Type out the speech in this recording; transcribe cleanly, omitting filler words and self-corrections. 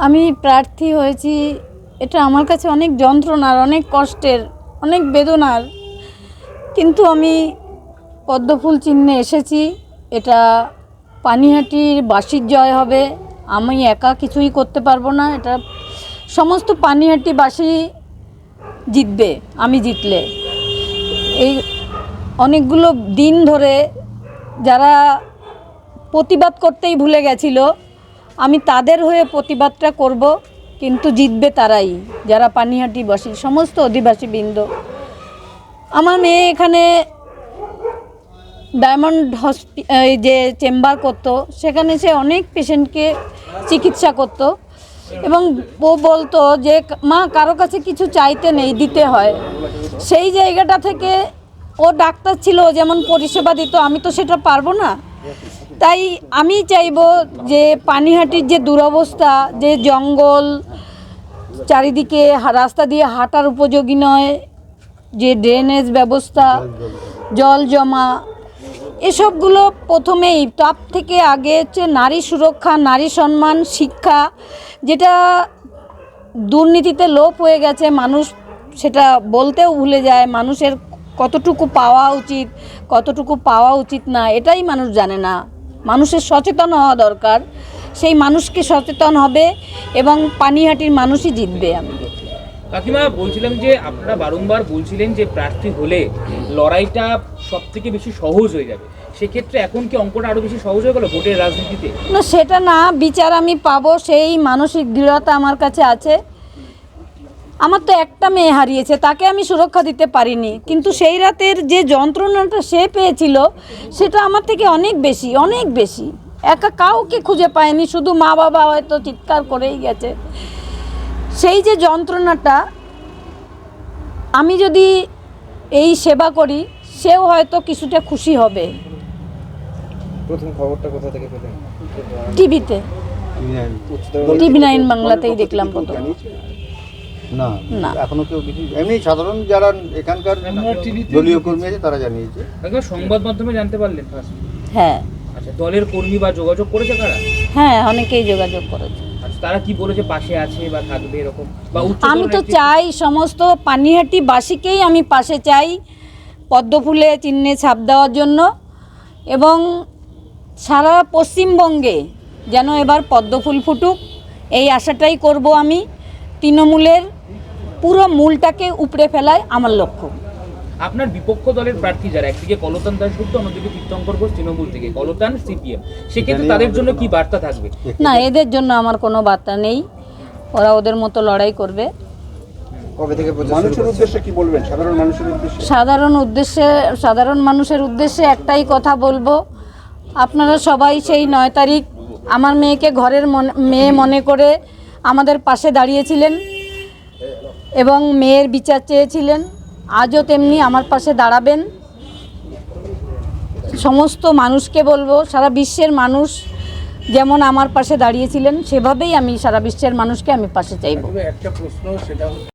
আমি প্রার্থী হয়েছি, এটা আমার কাছে অনেক যন্ত্রণার, অনেক কষ্টের, অনেক বেদনার, কিন্তু আমি পদ্মফুল চিহ্নে এসেছি। এটা পানিহাটির বাসীর জয় হবে। আমি একা কিছুই করতে পারবো না, এটা সমস্ত পানিহাটিবাসী জিতবে আমি জিতলে। এই অনেকগুলো দিন ধরে যারা প্রতিবাদ করতেই ভুলে গেছিল, আমি তাদের হয়ে প্রতিবাদটা করব, কিন্তু জিতবে তারাই, যারা পানিহাটিবাসী সমস্ত অধিবাসীবৃন্দ। আমার মেয়ে এখানে ডায়মন্ড যে চেম্বার করতো, সেখানে সে অনেক পেশেন্টকে চিকিৎসা করত, এবং ও বলতো যে মা, কারো কাছে কিছু চাইতে নেই, দিতে হয়। সেই জায়গাটা থেকে ও ডাক্তার ছিল, যেমন পরিষেবা দিত, আমি তো সেটা পারবো না। তাই আমি চাইব যে পানিহাটির যে দুরবস্থা, যে জঙ্গল, চারিদিকে রাস্তা দিয়ে হাঁটার উপযোগী নয়, যে ড্রেনেজ ব্যবস্থা, জল জমা, এসবগুলো প্রথমেই তার থেকে আগে হচ্ছে নারী সুরক্ষা, নারী সম্মান, শিক্ষা, যেটা দুর্নীতিতে লোপ হয়ে গেছে। মানুষ সেটা বলতেও ভুলে যায়। মানুষের কতটুকু পাওয়া উচিত, কতটুকু পাওয়া উচিত না, এটাই মানুষ জানে না। মানুষের সচেতন হওয়া দরকার। সেই মানুষকে সচেতন হবে এবং পানিহাটির মানুষই জিতবে। আমি কাকিমা বলছিলাম যে আপনারা বারংবার বলছিলেন যে প্রার্থী হলে লড়াইটা সব থেকে বেশি সহজ হয়ে যাবে, সেক্ষেত্রে এখন কি অঙ্কটা আরও বেশি সহজ হয়ে গেল ভোটের রাজনীতিতে? না, সেটা না, বিচার আমি পাবো সেই মানসিক দৃঢ়তা আমার কাছে আছে। আমার তো একটা মেয়ে হারিয়েছে, তাকে আমি সুরক্ষা দিতে পারিনি, কিন্তু সেই রাতের যে যন্ত্রণাটা সে পেয়েছিল, সেটা আমার থেকে অনেক বেশি, অনেক বেশি। একা কাউকে খুঁজে পায়নি, শুধু মা বাবা হয়তো চিৎকার করেই গেছে। সেই যে যন্ত্রণাটা, আমি যদি এই সেবা করি, সেও হয়তো কিছুটা খুশি হবে। প্রথম খবরটা কোথা থেকে পেলেন? টিভিতে, TV9 বাংলাতেই দেখলাম প্রথম। না না, এখনো কেউ কিছু, এমনি সাধারণ যারা এখানকার দলীয় কর্মী আছে তারা জানিয়েছে। একবার সংবাদ মাধ্যমে জানতে পারলেন ফার্স্ট? হ্যাঁ আচ্ছা, দলের কর্মী বা যোগাযোগ করেছে কারা? হ্যাঁ, অনেকেই যোগাযোগ করেছে। আচ্ছা, তারা কি বলেছে, পাশে আছে বা থাকবে এরকম? বা আমি তো চাই সমস্ত পানিহাটিবাসীকেই আমি পাশে চাই, পদ্মফুলে চিহ্নে ছাপ দেওয়ার জন্য, এবং সারা পশ্চিমবঙ্গে যেন এবার পদ্মফুল ফুটুক, এই আশাটাই করব আমি। তৃণমূলের পুরো মূলটাকে উপড়ে ফেলায় আমার লক্ষ্য। আপনার বিপক্ষ দলের প্রার্থী যারা, একদিকে কলতান দাশগুপ্ত, অন্যদিকে তীর্থঙ্কর ঘোষ তৃণমূল থেকে, কলতান CPM, সেক্ষেত্রে তাদের জন্য কি বার্তা থাকবে? না, এদের জন্য আমার কোনো বার্তা নেই, ওরা ওদের মতো লড়াই করবে। কবে থেকে মানুষের উদ্দেশ্যে কি বলবেন? সাধারণ মানুষের উদ্দেশ্যে একটাই কথা বলবো, আপনারা সবাই সেই 9 তারিখ আমার মেয়েকে ঘরের মেয়ে মনে করে আমাদের পাশে দাঁড়িয়েছিলেন এবং মেয়ের বিচার চেয়েছিলেন। আজও তেমনি আমার পাশে দাঁড়াবেন। সমস্ত মানুষকে বলবো, সারা বিশ্বের মানুষ যেমন আমার পাশে দাঁড়িয়েছিলেন, সেভাবেই আমি সারা বিশ্বের মানুষকে আমি পাশে চাইব। একটা প্রশ্ন, সেটা